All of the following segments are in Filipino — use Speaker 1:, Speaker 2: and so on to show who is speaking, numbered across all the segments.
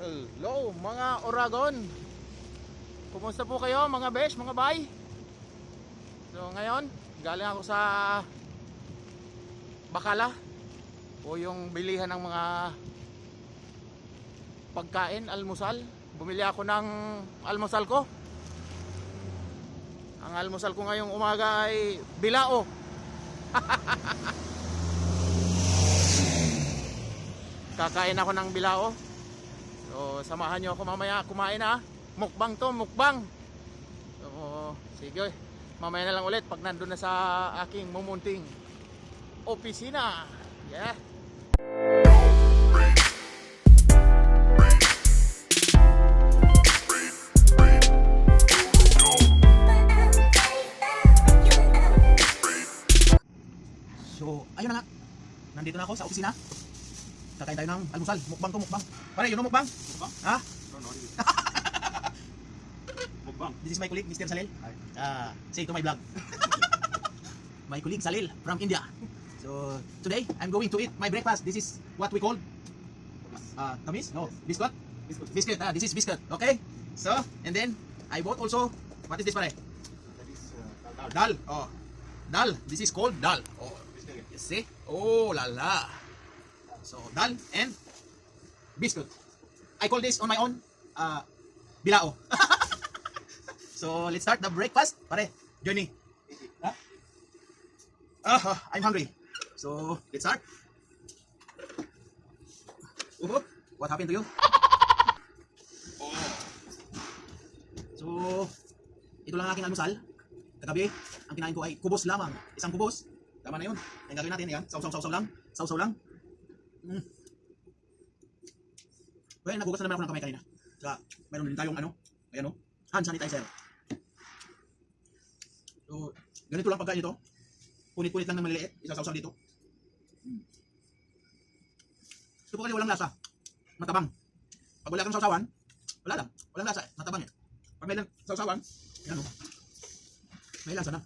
Speaker 1: Hello mga Oragon. Kumusta po kayo mga besh, mga bay? So ngayon, galing ako sa Bacala o yung bilihan ng mga pagkain, almusal. Bumili ako ng almusal ko. Ang almusal ko ngayong umaga ay bilao. Kakain ako ng bilao. So samahan nyo ako mamaya kumain ha. Mukbang to, mukbang. So sige, mamaya na lang ulit pag nandun na sa aking mumunting opisina. Yeah.
Speaker 2: So, ayun na nga. Nandito na ako sa opisina. Kakain tayo ng almusal. Mukbang to, mukbang. Pare, yun ang mukbang?
Speaker 3: Mukbang?
Speaker 2: Ha?
Speaker 3: Mukbang.
Speaker 2: This is my colleague, Mr. Salil. Say to my vlog. My colleague Salil from India. So, today, I'm going to eat my breakfast. This is what we call tamis? No, biscuit?
Speaker 3: Biscuit.
Speaker 2: Biscuit, this is biscuit. Okay? So, and then, I bought also, what is this pare?
Speaker 3: That is
Speaker 2: Dal. Oh, dal. This is called dal. Oh, you see? Oh, la la. So, dal and biscuit. I call this on my own, bilao. So, let's start the breakfast. Pare, join me. Huh? I'm hungry. So, let's start. What happened to you? So, ito lang ang aking almusal. Kagabi, ang kinain ko ay kubos lamang. Isang kubos. Tama na yun. Ang gagawin natin, yan. Saw-saw lang. Saw-saw lang. Well, nagugas na naman ako ng kamay kanina. Saka, mayroon din tayong ayan hand sanitizer. So, ganito lang pagkain ito. Punit-punit lang ng maliliit. Isasaw-saw dito. Ito po kasi walang lasa. Matabang. Pag wala kang sausawan, wala lang. Walang lasa. Matabang eh. Pag may lang sausawan, yan may lasa na.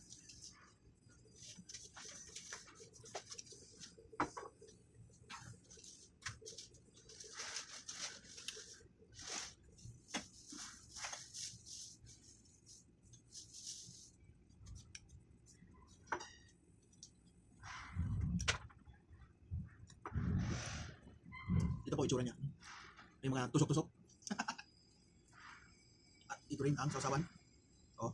Speaker 2: Ito po itsura niya. May mga tusok-tusok. At ito rin ang sausawan. Oh.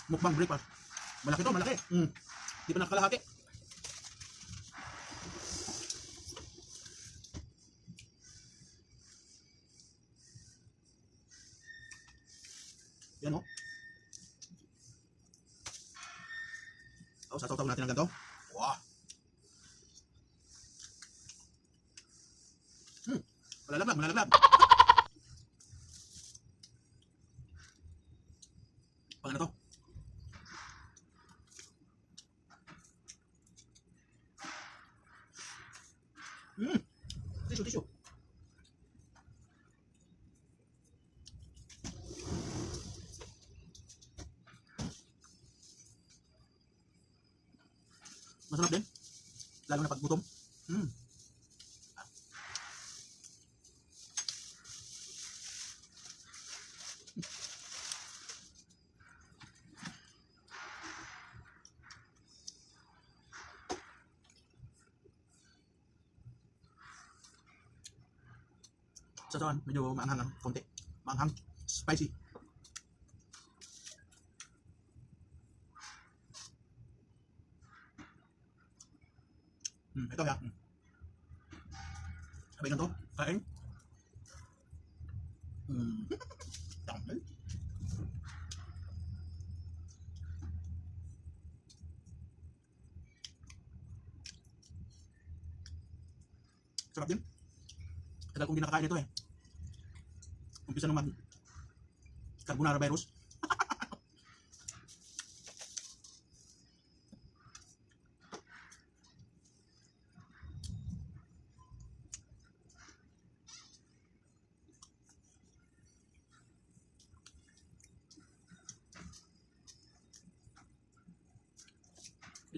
Speaker 2: Mukbang breakfast. Malaki to, malaki. Di pa nakakalahati. Yan o. Sasaw-saw natin ang ganito. Wow. Malalaglag, malalaglag. Pang ano to? Tissue, tissue. Masarap din. Lalo na pag gutom. Sasawan, medyo maanghang lang, konti. Maanghang, spicy. Ito ya. Sabay na to, kain. Tanggal. Sarap din. Tagal kong di nakakain ito eh. Umpisa nung carbonara virus.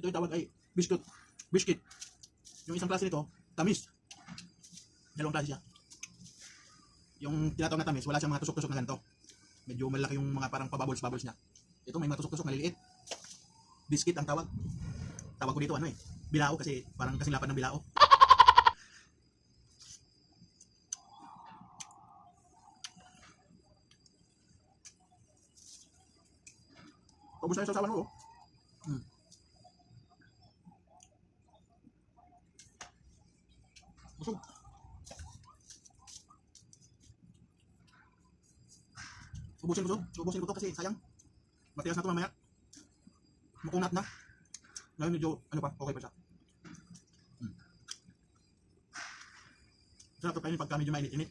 Speaker 2: Ito yung tawag ay biscuit. Yung isang klase nito, tamis. Dalawang klase siya. Yung tinatawag na tamis, wala siyang mga tusok-tusok na ganito. Medyo malaki yung mga parang pabubbles niya. Ito may mga tusok-tusok maliliit. Biscuit ang tawag. Tawag ko dito ano eh. Bilao kasi parang kasilapan ng bilao. Ubus na yung sasawan mo, oh. Busog. Ubusin ko to kasi sayang. Matigas na to mamaya. Makunat na. Ngayon medyo, ano pa, okay pa siya. Sarap to kainin pagka medyo mainit-init.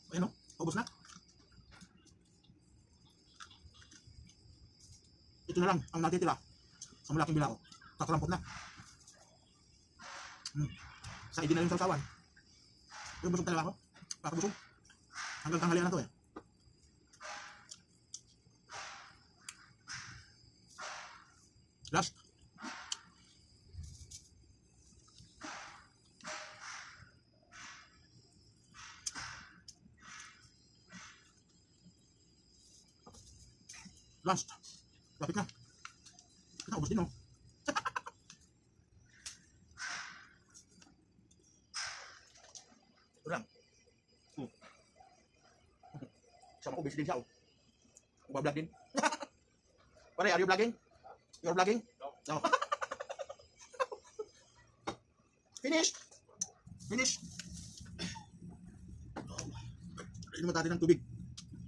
Speaker 2: Ayan o, ubos na. Ito na lang ang natitira sa malaking bilao. Kakarampot na. Sa idin na yung sausawan. Yung busog talaga ako. Kakabusog. Hanggang tanghalian na to eh. Last. Last. Lapit na. Ito, ubos din oh. Ito lang. Sama ko, busy din siya oh. Ubablog din. Pare, are you vlogging? You're vlogging? No. Finish! Inom natin ng tubig.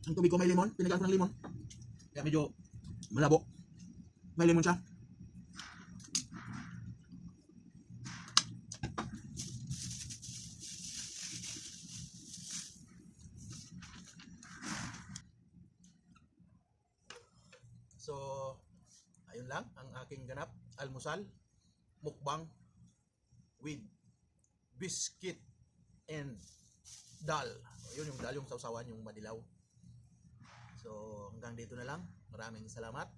Speaker 2: Ang tubig ko may limon. Pinagyan ko ng limon. Kaya medyo malabo. May lemon siya. So, ayun lang ang aking ganap. Almusal, mukbang with biscuit and dal. Yun yung dal, yung sausawan, yung madilaw. So, hanggang dito na lang. Maraming salamat.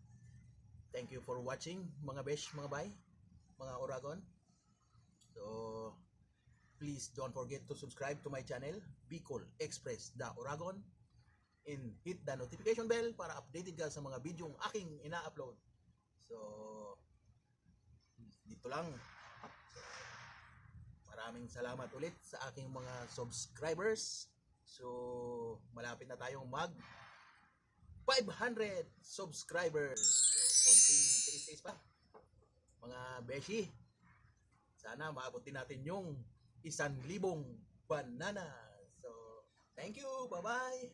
Speaker 2: Thank you for watching, mga besh, mga bay, mga Oragon. So, please don't forget to subscribe to my channel, Bicol Express the Oragon, and hit the notification bell para updated ka sa mga bidyong aking ina-upload. So, dito lang. Maraming salamat ulit sa aking mga subscribers. So, malapit na tayong mag 500 subscribers. So, konting tiis-tiis pa. Mga beshi, sana maabot din natin yung 1,000 banana. So, thank you. Bye-bye.